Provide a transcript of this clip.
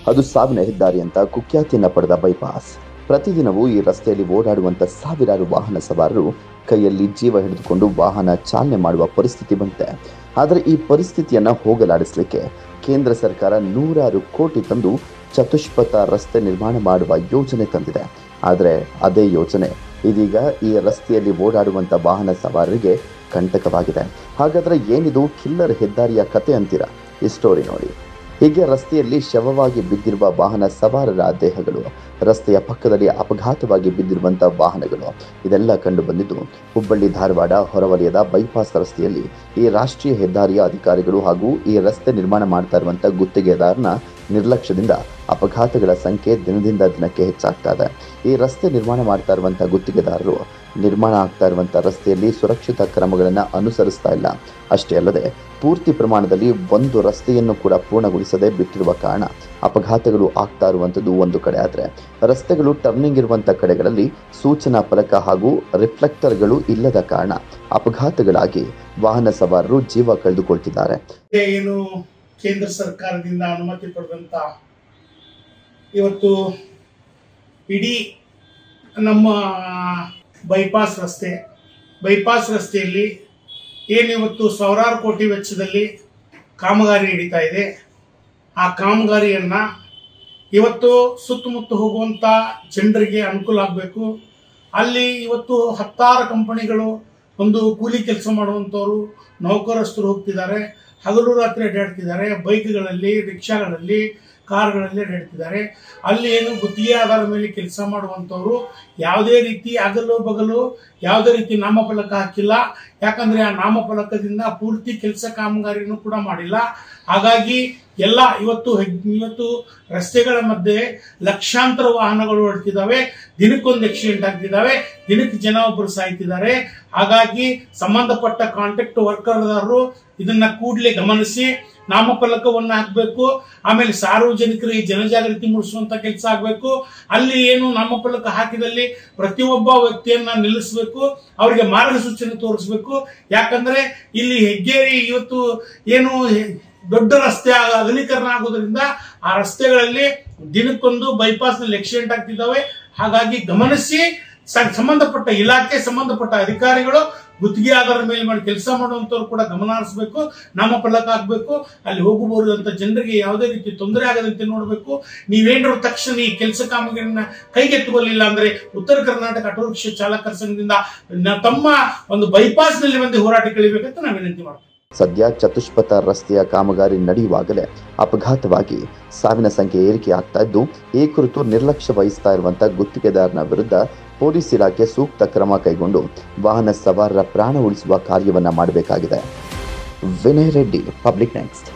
ಅದು ಸಾವಿನ ಹೆದ್ದಾರಿ ಅಂತ ಕುಖ್ಯಾತಿಯನ್ನ ಪಡೆದ ಬೈಪಾಸ್. ಪ್ರತಿದಿನವೂ ಈ ರಸ್ತೆಯಲ್ಲಿ ಓಡಾಡುವಂತ ಸಾವಿರಾರು ವಾಹನ ಸವಾರರು ಕೈಯಲ್ಲಿ ಜೀವ ಹಿಡಿದುಕೊಂಡು ವಾಹನ ಚಾಲನೆ ಮಾಡುವ ಪರಿಸ್ಥಿತಿ ಬಂದಿದೆ. ಆದರೆ ಈ ಪರಿಸ್ಥಿತಿಯನ್ನ ಹೋಗಲಾಡಿಸಲಿಕ್ಕೆ ಕೇಂದ್ರ ಸರ್ಕಾರ 100 ಕೋಟಿ ತಂದು ಚತುಷ್ಪಥ ರಸ್ತೆ ನಿರ್ಮಾಣ ಮಾಡುವ ಯೋಜನೆ ತಂದಿದೆ. ಆದರೆ ಅದೇ ಯೋಜನೆ ಇದೀಗ ಈ ರಸ್ತೆಯಲ್ಲಿ ಓಡಾಡುವಂತ ವಾಹನ ಸವಾರರಿಗೆ ಕಂಟಕವಾಗಿದೆ. ಹಾಗಾದ್ರೆ ಏನಿದು ಕಿಲ್ಲರ್ ಹೆದ್ದಾರಿಯ ಕತೆ ಅಂತೀರಾ? ಈ ಸ್ಟೋರಿ ನೋಡಿ. ಹೀಗೆ ರಸ್ತೆಯಲ್ಲಿ ಶವವಾಗಿ ಬಿದ್ದಿರುವ ವಾಹನ ಸವಾರರ ದೇಹಗಳು, ರಸ್ತೆಯ ಪಕ್ಕದಲ್ಲಿ ಅಪಘಾತವಾಗಿ ಬಿದ್ದಿರುವಂಥ ವಾಹನಗಳು, ಇದೆಲ್ಲ ಕಂಡು ಬಂದಿದ್ದು ಹುಬ್ಬಳ್ಳಿ ಧಾರವಾಡ ಹೊರವಲಯದ ಬೈಪಾಸ್ ರಸ್ತೆಯಲ್ಲಿ. ಈ ರಾಷ್ಟ್ರೀಯ ಹೆದ್ದಾರಿಯ ಅಧಿಕಾರಿಗಳು ಹಾಗೂ ಈ ರಸ್ತೆ ನಿರ್ಮಾಣ ಮಾಡ್ತಾ ಇರುವಂಥ ಗುತ್ತಿಗೆದಾರನ ನಿರ್ಲಕ್ಷ್ಯದಿಂದ ಅಪಘಾತಗಳ ಸಂಖ್ಯೆ ದಿನದಿಂದ ದಿನಕ್ಕೆ ಹೆಚ್ಚಾಗ್ತಾ ಇದೆ. ಈ ರಸ್ತೆ ನಿರ್ಮಾಣ ಮಾಡ್ತಾ ಇರುವಂಥ ಗುತ್ತಿಗೆದಾರರು ನಿರ್ಮಾಣ ಆಗ್ತಾ ಇರುವಂಥ ರಸ್ತೆಯಲ್ಲಿ ಸುರಕ್ಷಿತ ಕ್ರಮಗಳನ್ನು ಅನುಸರಿಸ್ತಾ ಇಲ್ಲ. ಅಷ್ಟೇ ಅಲ್ಲದೆ ಪೂರ್ತಿ ಪ್ರಮಾಣದಲ್ಲಿ ಒಂದು ರಸ್ತೆಯನ್ನು ಕೂಡ ಪೂರ್ಣಗೊಳಿಸದೆ ಬಿಟ್ಟಿರುವ ಕಾರಣ ಅಪಘಾತಗಳು ಆಗ್ತಾ ಇರುವಂಥದ್ದು ಒಂದು ಕಡೆ. ಆದರೆ ರಸ್ತೆಗಳು ಟರ್ನಿಂಗ್ ಇರುವಂಥ ಕಡೆಗಳಲ್ಲಿ ಸೂಚನಾ ಫಲಕ ಹಾಗೂ ರಿಫ್ಲೆಕ್ಟರ್ಗಳು ಇಲ್ಲದ ಕಾರಣ ಅಪಘಾತಗಳಾಗಿ ವಾಹನ ಸವಾರರು ಜೀವ ಕಳೆದುಕೊಳ್ತಿದ್ದಾರೆ. ಏನು ಕೇಂದ್ರ ಸರ್ಕಾರದಿಂದ ಅನುಮತಿ ಪಡೆದಂತ ಇವತ್ತು ಇಡೀ ನಮ್ಮ ಬೈಪಾಸ್ ರಸ್ತೆಯಲ್ಲಿ ಏನಿವತ್ತು ಸಾವಿರಾರು ಕೋಟಿ ವೆಚ್ಚದಲ್ಲಿ ಕಾಮಗಾರಿ ನಡೀತಾ ಇದೆ. ಆ ಕಾಮಗಾರಿಯನ್ನು ಇವತ್ತು ಸುತ್ತಮುತ್ತ ಹೋಗುವಂಥ ಜನರಿಗೆ ಅನುಕೂಲ ಆಗಬೇಕು. ಅಲ್ಲಿ ಇವತ್ತು 10 ಕಂಪನಿಗಳು, ಒಂದು ಕೂಲಿ ಕೆಲಸ ಮಾಡುವಂಥವರು, ನೌಕರಸ್ಥರು ಹೋಗ್ತಿದ್ದಾರೆ, ಹಗಲು ರಾತ್ರಿ ಅಡ್ಡಾಡ್ತಿದ್ದಾರೆ, ಬೈಕ್ಗಳಲ್ಲಿ, ರಿಕ್ಷಾಗಳಲ್ಲಿ, ಕಾರ್ಗಳಲ್ಲಿ ಅಡ್ಡಾಡ್ತಿದ್ದಾರೆ. ಅಲ್ಲಿ ಏನು ಗುತ್ತಿಗೆ ಆಧಾರದ ಮೇಲೆ ಕೆಲಸ ಮಾಡುವಂಥವ್ರು ಯಾವುದೇ ರೀತಿ ಅಗಲು ಬಗಲು ಯಾವುದೇ ರೀತಿ ನಾಮಫಲಕ ಹಾಕಿಲ್ಲ. ಯಾಕಂದ್ರೆ ಆ ನಾಮಫಲಕದಿಂದ ಪೂರ್ತಿ ಕೆಲಸ ಕಾಮಗಾರಿನೂ ಕೂಡ ಮಾಡಿಲ್ಲ. ಹಾಗಾಗಿ ಎಲ್ಲ ಇವತ್ತು ರಸ್ತೆಗಳ ಮಧ್ಯೆ ಲಕ್ಷಾಂತರ ವಾಹನಗಳು ಓಡ್ತಿದ್ದಾವೆ, ದಿನಕ್ಕೊಂದು ಆಕ್ಸಿಡೆಂಟ್ ಆಗ್ತಿದ್ದಾವೆ, ದಿನಕ್ಕೆ ಜನ ಒಬ್ಬರು ಸಾಯ್ತಿದ್ದಾರೆ. ಹಾಗಾಗಿ ಸಂಬಂಧಪಟ್ಟ ಕಾಂಟ್ರಾಕ್ಟ್ ವರ್ಕರ್ದಾರರು ಇದನ್ನ ಕೂಡಲೇ ಗಮನಿಸಿ ನಾಮಫಲಕವನ್ನು ಹಾಕಬೇಕು. ಆಮೇಲೆ ಸಾರ್ವಜನಿಕರಿಗೆ ಜನಜಾಗೃತಿ ಮೂಡಿಸುವಂತ ಕೆಲಸ ಆಗಬೇಕು. ಅಲ್ಲಿ ಏನು ನಾಮಫಲಕ ಹಾಕಿದಲ್ಲಿ ಪ್ರತಿಯೊಬ್ಬ ವ್ಯಕ್ತಿಯನ್ನ ನಿಲ್ಲಿಸಬೇಕು, ಅವರಿಗೆ ಮಾರ್ಗಸೂಚನೆ ತೋರಿಸಬೇಕು. ಯಾಕಂದ್ರೆ ಇಲ್ಲಿ ಹೆಗ್ಗೇರಿ ಇವತ್ತು ಏನು ದೊಡ್ಡ ರಸ್ತೆ ಅಗಲೀಕರಣ ಆಗೋದ್ರಿಂದ ಆ ರಸ್ತೆಗಳಲ್ಲಿ ದಿನಕ್ಕೊಂದು ಬೈಪಾಸ್ ನಲ್ಲಿ ಆಕ್ಸಿಡೆಂಟ್ ಆಗ್ತಿದ್ದಾವೆ. ಹಾಗಾಗಿ ಗಮನಿಸಿ ಸಂಬಂಧಪಟ್ಟ ಇಲಾಖೆ, ಸಂಬಂಧಪಟ್ಟ ಅಧಿಕಾರಿಗಳು ಗುತ್ತಿಗೆ ಆಧಾರದ ಮೇಲೆ ಮಾಡಿ ಕೆಲಸ ಮಾಡುವಂತವ್ರು ಕೂಡ ಗಮನ ಹರಿಸಬೇಕು, ನಾಮಫಲಕ ಹಾಕಬೇಕು. ಅಲ್ಲಿ ಹೋಗಬಹುದಂತ ಜನರಿಗೆ ಯಾವುದೇ ರೀತಿ ತೊಂದರೆ ಆಗದಂತೆ ನೋಡಬೇಕು. ನೀವೇನಾದ್ರು ತಕ್ಷಣ ಈ ಕೆಲಸ ಕಾಮಗಾರಿನ ಕೈಗೆತ್ತಿಕೊಳ್ಳಿಲ್ಲ ಅಂದ್ರೆ ಉತ್ತರ ಕರ್ನಾಟಕ ಆಟೋ ರಿಕ್ಷಾ ಚಾಲಕರ ಸಂಘದಿಂದ ತಮ್ಮ ಒಂದು ಬೈಪಾಸ್ ನಲ್ಲಿ ಬಂದು ಹೋರಾಟ ಕಳಿಬೇಕಂತ ನಾವು ವಿನಂತಿ ಮಾಡ್ತೀವಿ. ಸದ್ಯ ಚತುಷ್ಪಥ ರಸ್ತೆಯ ಕಾಮಗಾರಿ ನಡೆಯುವಾಗಲೇ ಅಪಘಾತವಾಗಿ ಸಾವಿನ ಸಂಖ್ಯೆ ಏರಿಕೆ ಆಗ್ತಾ ಇದ್ದು, ಈ ಕುರಿತು ನಿರ್ಲಕ್ಷ್ಯ ವಹಿಸ್ತಾ ಇರುವಂತ ಗುತ್ತಿಗೆದಾರನ ವಿರುದ್ಧ ಪೊಲೀಸ್ ಇಲಾಖೆ ಸೂಕ್ತ ಕ್ರಮ ಕೈಗೊಂಡು ವಾಹನ ಸವಾರರ ಪ್ರಾಣ ಉಳಿಸುವ ಕಾರ್ಯವನ್ನ ಮಾಡಬೇಕಾಗಿದೆ. Vinay Reddy, public next.